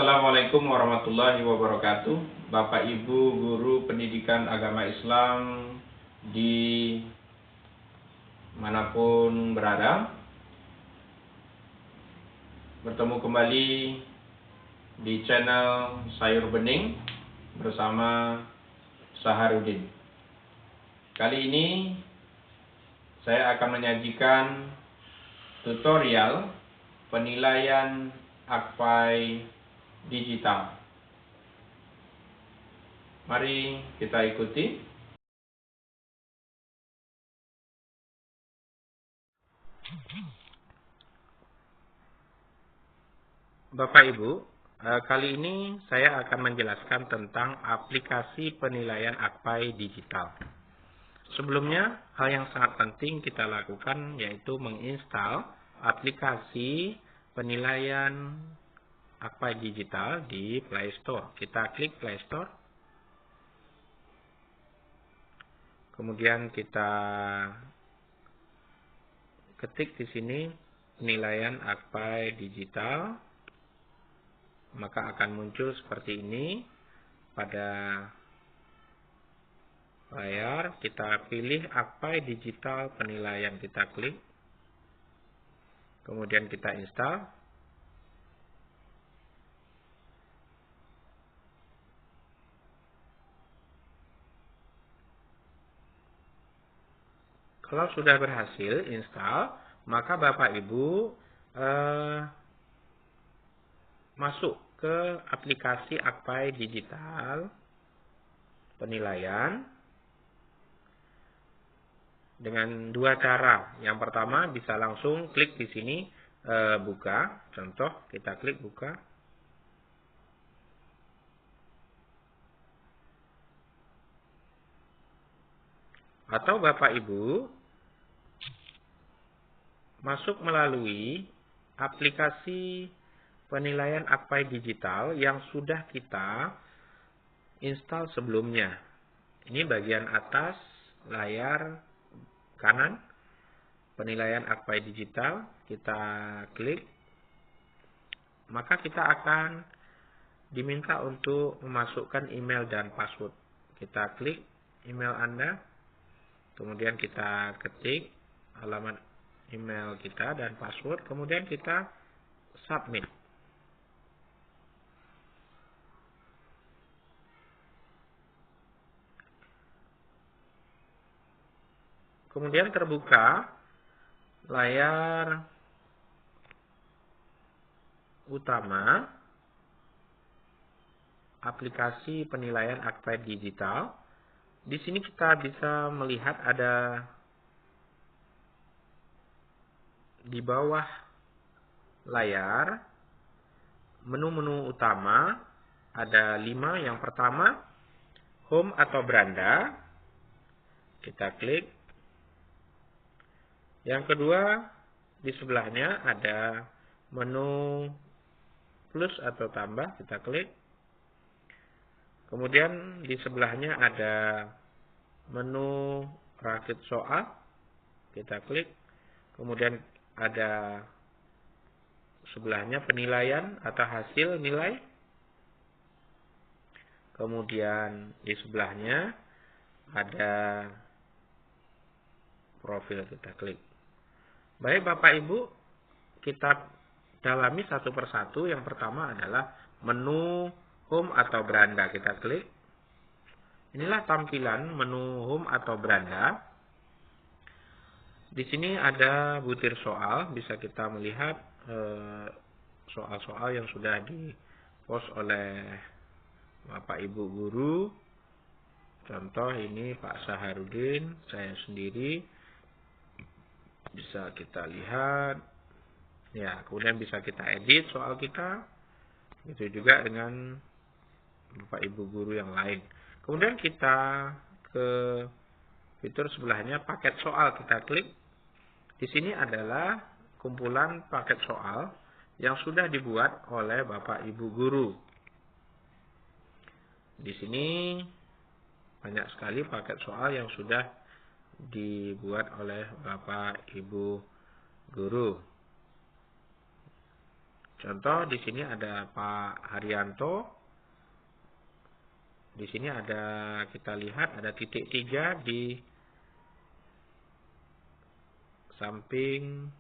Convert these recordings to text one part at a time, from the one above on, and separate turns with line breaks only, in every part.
Assalamualaikum warahmatullahi wabarakatuh. Bapak Ibu guru pendidikan agama Islam di manapun berada, bertemu kembali di channel Sayur Bening bersama Saharudin. Kali ini saya akan menyajikan tutorial penilaian Akpai digital. Mari kita ikuti. Bapak Ibu, kali ini saya akan menjelaskan tentang aplikasi penilaian Akpai digital. Sebelumnya, hal yang sangat penting kita lakukan yaitu menginstal aplikasi penilaian Akpai digital di Play Store. Kita klik Play Store. Kemudian kita ketik di sini penilaian Akpai digital. Maka akan muncul seperti ini pada layar. Kita pilih Akpai digital penilaian, kita klik. Kemudian kita install. Kalau sudah berhasil install, maka Bapak Ibu masuk ke aplikasi Akpai digital penilaian dengan dua cara. Yang pertama bisa langsung klik di sini buka. Contoh kita klik buka. Atau Bapak Ibu masuk melalui aplikasi penilaian Akpai digital yang sudah kita install sebelumnya. Ini bagian atas layar kanan, penilaian Akpai digital, kita klik. Maka kita akan diminta untuk memasukkan email dan password. Kita klik email Anda, kemudian kita ketik alamat email kita dan password, kemudian kita submit. Kemudian terbuka layar utama aplikasi penilaian Akpai digital. Di sini kita bisa melihat ada di bawah layar menu-menu utama ada 5. Yang pertama home atau beranda, kita klik. Yang kedua di sebelahnya ada menu plus atau tambah, kita klik. Kemudian di sebelahnya ada menu rakit soal, kita klik. Kemudian ada sebelahnya penilaian atau hasil nilai. Kemudian di sebelahnya ada profil, kita klik. Baik Bapak Ibu, kita dalami satu persatu. Yang pertama adalah menu home atau beranda, kita klik. Inilah tampilan menu home atau beranda. Di sini ada butir soal, bisa kita melihat soal-soal yang sudah di-post oleh Bapak Ibu guru. Contoh ini Pak Saharudin, saya sendiri. Bisa kita lihat. Ya, kemudian bisa kita edit soal kita. Itu juga dengan Bapak Ibu guru yang lain. Kemudian kita ke fitur sebelahnya paket soal, kita klik. Di sini adalah kumpulan paket soal yang sudah dibuat oleh Bapak Ibu guru. Di sini banyak sekali paket soal yang sudah dibuat oleh Bapak Ibu guru. Contoh di sini ada Pak Haryanto. Di sini ada, kita lihat ada titik 3 di samping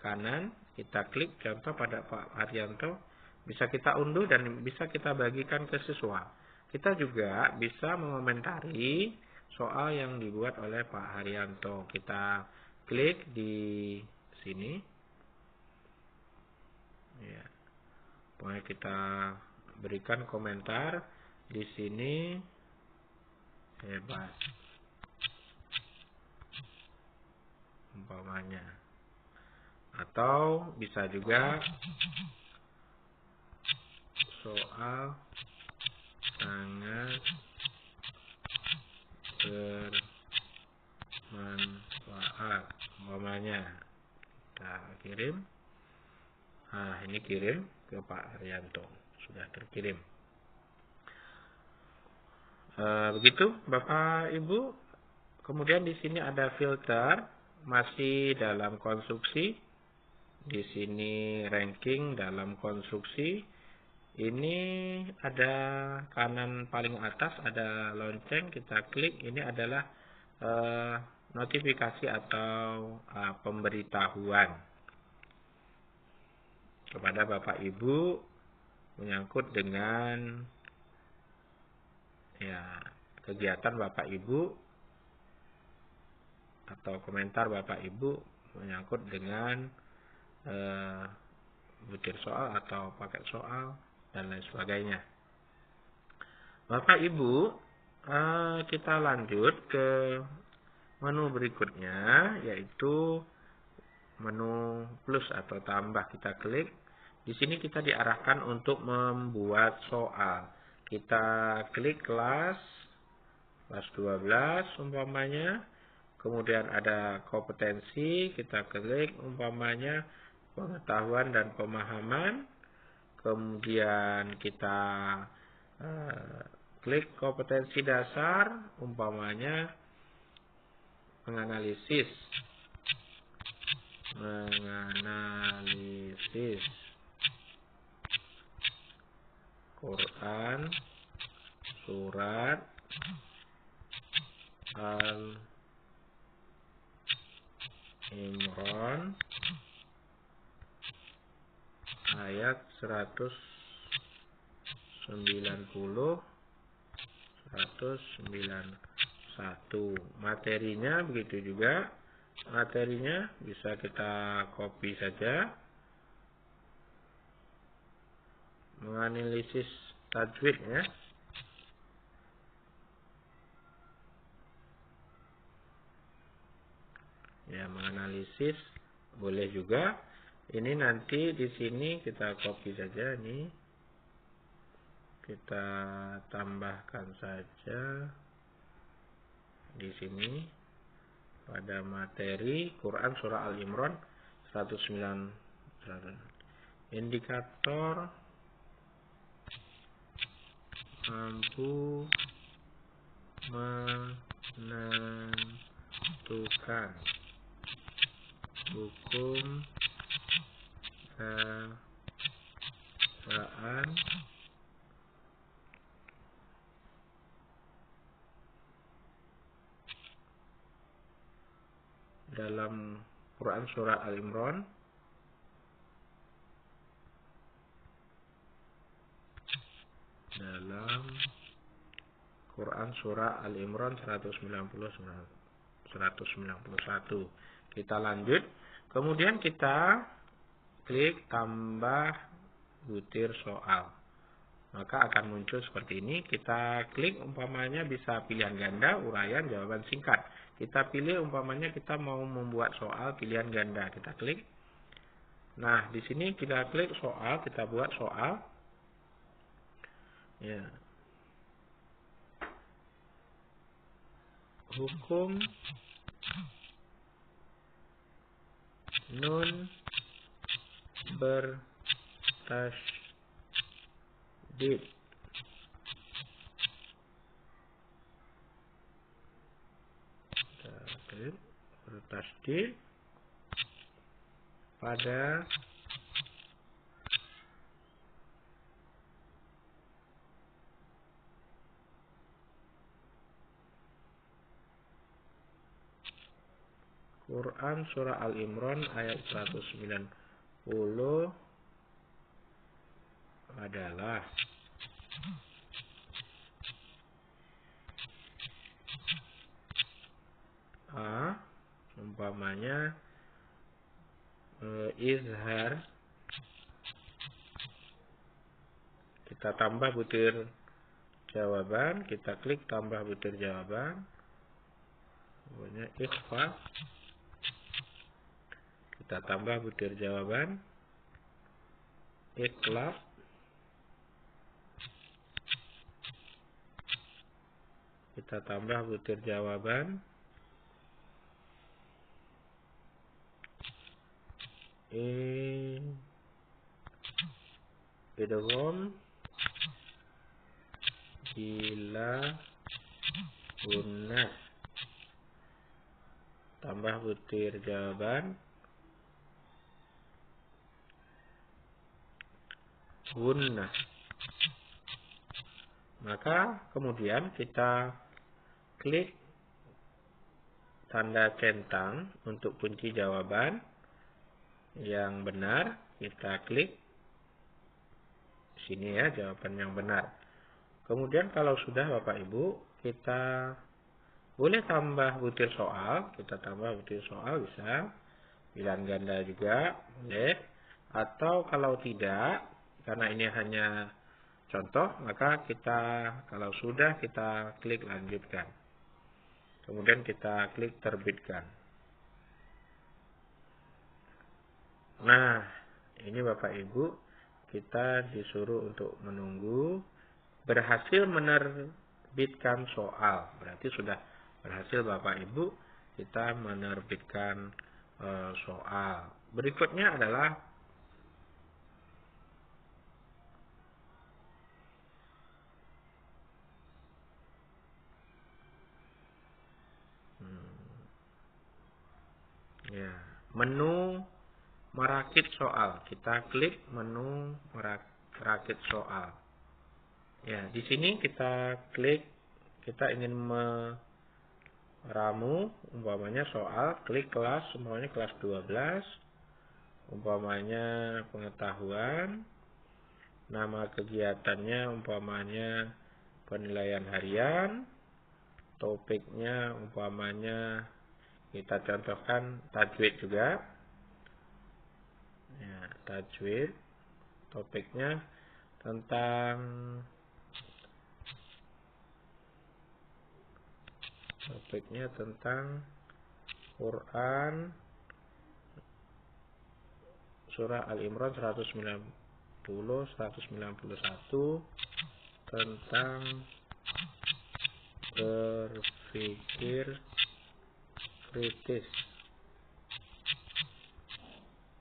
kanan. Kita klik contoh pada Pak Haryanto. Bisa kita unduh dan bisa kita bagikan ke siswa. Kita juga bisa mengomentari soal yang dibuat oleh Pak Haryanto. Kita klik di sini. Ya. Pokoknya kita berikan komentar di sini. Hebat. Umpamanya. Atau bisa juga soal sangat bermanfaat. Umpamanya. Kita kirim. Nah, ini kirim ke Pak Haryanto. Sudah terkirim. Begitu Bapak Ibu. Kemudian di sini ada filter, masih dalam konstruksi. Di sini ranking dalam konstruksi. Ini ada kanan paling atas ada lonceng, kita klik. Ini adalah notifikasi atau pemberitahuan kepada Bapak Ibu menyangkut dengan kegiatan Bapak Ibu atau komentar Bapak Ibu menyangkut dengan butir soal atau paket soal dan lain sebagainya. Bapak Ibu, kita lanjut ke menu berikutnya, yaitu menu plus atau tambah. Kita klik. Di sini kita diarahkan untuk membuat soal. Kita klik kelas 12 umpamanya. Kemudian ada kompetensi, kita klik umpamanya pengetahuan dan pemahaman. Kemudian kita klik kompetensi dasar, umpamanya menganalisis Quran surat Al-Imran ayat 190 191. Materinya begitu juga. Materinya bisa kita copy saja. Menganalisis tajwid ya. Ya, menganalisis boleh juga. Ini nanti di sini kita copy saja nih. Kita tambahkan saja di sini pada materi Quran surah Al-Imran 109. Indikator mampu menentukan hukum bacaan dalam Quran surah Al-Imran surah Al-Imran 191. Kita lanjut. Kemudian kita klik tambah butir soal. Maka akan muncul seperti ini. Kita klik umpamanya bisa pilihan ganda, uraian, jawaban singkat. Kita pilih umpamanya kita mau membuat soal pilihan ganda. Kita klik. Nah, di sini kita klik soal, kita buat soal. Ya. Hukum nun bertasydid pada Quran surah Al-Imran ayat 190 adalah A. Umpamanya izhar, kita tambah butir jawaban, kita klik tambah butir jawaban. Pokoknya ikhfa, kita tambah butir jawaban. Iqlab, kita tambah butir jawaban. Idgham bila gunnah, tambah butir jawaban. Gunnah. Maka kemudian kita klik tanda centang untuk kunci jawaban yang benar. Kita klik sini ya, jawaban yang benar. Kemudian kalau sudah Bapak Ibu, kita boleh tambah butir soal. Kita tambah butir soal bisa, pilihan ganda juga boleh. Atau kalau tidak, karena ini hanya contoh, maka kita kalau sudah kita klik lanjutkan. Kemudian kita klik terbitkan. Nah, ini Bapak Ibu, kita disuruh untuk menunggu. Berhasil menerbitkan soal, berarti sudah berhasil Bapak Ibu kita menerbitkan soal. Berikutnya adalah menu merakit soal. Kita klik menu merakit soal. Ya, di sini kita klik, kita ingin meramu umpamanya soal, klik kelas, umpamanya kelas 12, umpamanya pengetahuan, nama kegiatannya umpamanya penilaian harian, topiknya umpamanya kita contohkan tajwid juga. Ya, tajwid, topiknya tentang Quran surah Al-Imran 190 191 tentang berpikir kritis.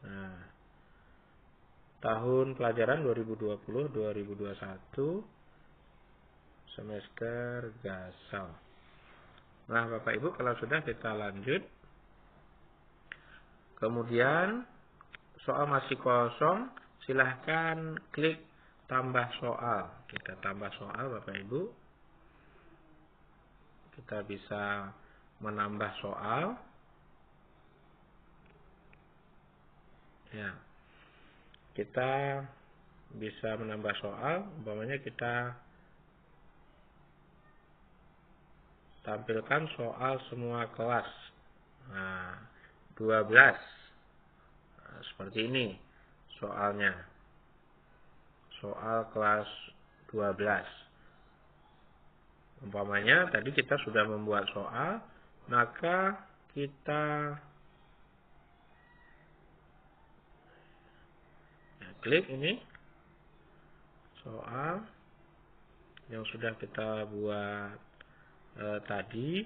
Nah, tahun pelajaran 2020-2021 semester Gasal. Nah, Bapak Ibu, kalau sudah kita lanjut. Kemudian soal masih kosong, silahkan klik tambah soal. Kita tambah soal Bapak Ibu. Kita bisa menambah soal. Ya. Kita bisa menambah soal, umpamanya kita tampilkan soal semua kelas. Nah, 12. Nah, seperti ini soalnya. Soal kelas 12. Umpamanya tadi kita sudah membuat soal, maka kita klik ini soal yang sudah kita buat tadi,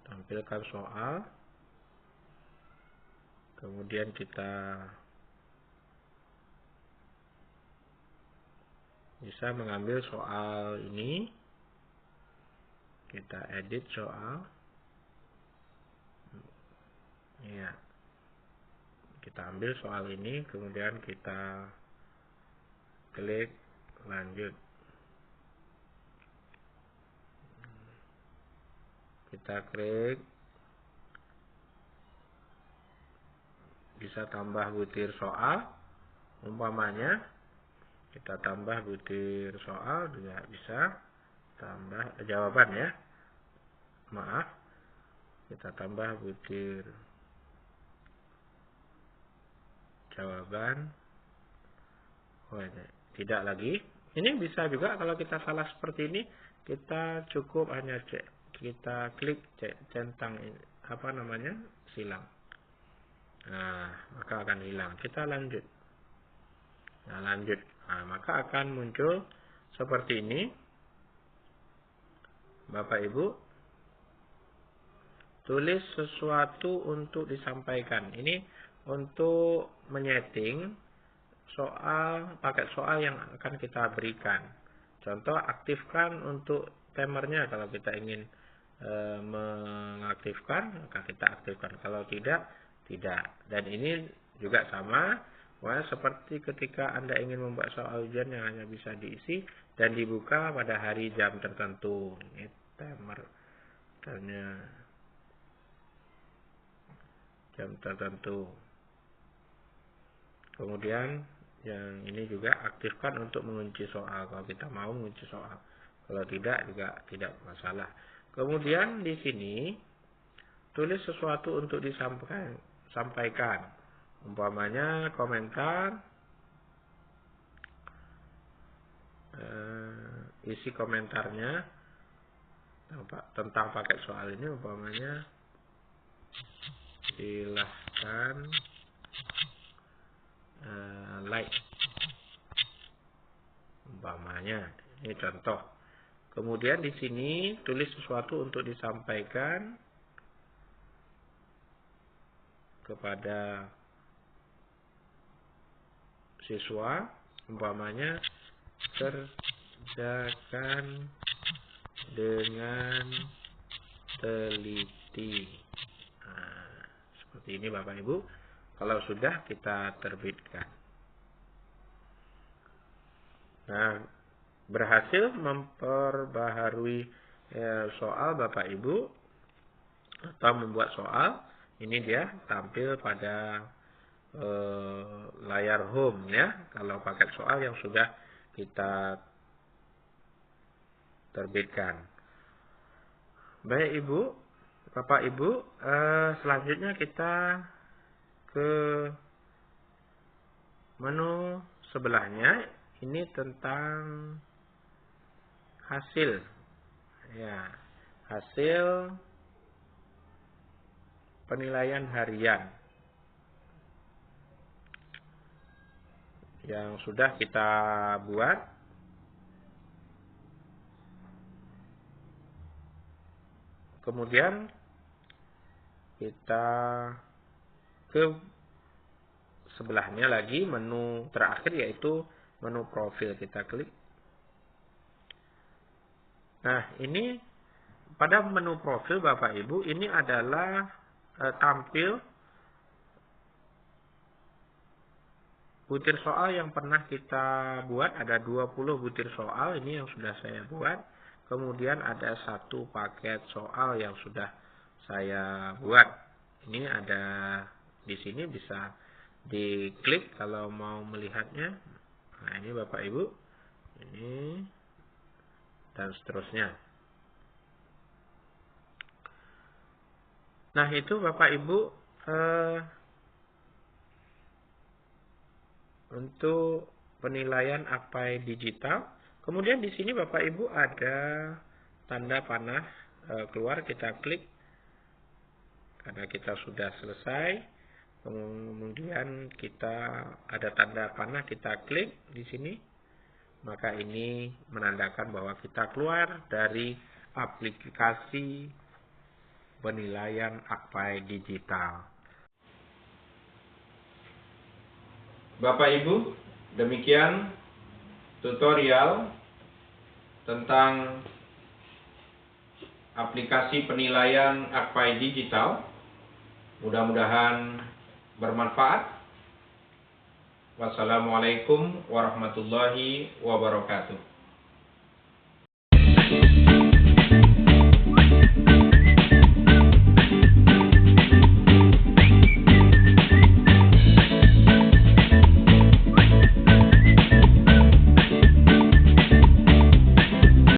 tampilkan soal, kemudian kita bisa mengambil soal ini, kita edit soal, ya, kita ambil soal ini, kemudian kita klik lanjut. kita klik, bisa tambah butir soal, umpamanya kita tambah butir soal juga bisa, tambah jawaban ya, maaf, kita tambah butir jawaban. Oh, ini tidak lagi. Ini bisa juga kalau kita salah seperti ini, kita cukup hanya kita klik centang apa namanya, silang. Nah, maka akan hilang. Kita lanjut. Nah, lanjut. Nah, maka akan muncul seperti ini. Bapak Ibu, tulis sesuatu untuk disampaikan. Ini untuk menyeting soal, paket soal yang akan kita berikan. Contoh, aktifkan untuk timernya kalau kita ingin mengaktifkan, maka kita aktifkan. Kalau tidak, tidak. Dan ini juga sama, seperti ketika Anda ingin membuat soal ujian yang hanya bisa diisi dan dibuka pada hari jam tertentu. Ini timer, jam tertentu. Kemudian yang ini juga aktifkan untuk mengunci soal kalau kita mau mengunci soal. Kalau tidak juga tidak masalah. Kemudian di sini tulis sesuatu untuk disampaikan. Umpamanya komentar, isi komentarnya tentang paket soal ini, umpamanya silahkan like, umpamanya ini contoh. Kemudian di sini tulis sesuatu untuk disampaikan kepada siswa, umpamanya kerjakan dengan teliti. Nah, seperti ini Bapak Ibu, kalau sudah kita terbitkan. Nah, berhasil memperbaharui soal Bapak Ibu atau membuat soal, ini dia tampil pada layar home ya, kalau paket soal yang sudah kita terbitkan. Baik Ibu, Bapak Ibu, selanjutnya kita ke menu sebelahnya. Ini tentang hasil ya, hasil penilaian harian yang sudah kita buat. Kemudian kita ke sebelahnya lagi, menu terakhir yaitu menu profil, kita klik. Nah, ini pada menu profil Bapak Ibu, ini adalah tampil butir soal yang pernah kita buat. Ada 20 butir soal ini yang sudah saya buat. Kemudian ada satu paket soal yang sudah saya buat. Ini ada di sini, bisa diklik kalau mau melihatnya. Nah, ini Bapak Ibu, ini dan seterusnya. Nah, itu Bapak Ibu untuk penilaian AKPAI digital. Kemudian di sini Bapak Ibu ada tanda panah keluar, kita klik karena kita sudah selesai. Kemudian kita ada tanda panah, kita klik di sini, maka ini menandakan bahwa kita keluar dari aplikasi penilaian AKPAI digital. Bapak Ibu, demikian tutorial tentang aplikasi penilaian AKPAI digital. Mudah-mudahan bermanfaat. Wassalamualaikum warahmatullahi wabarakatuh.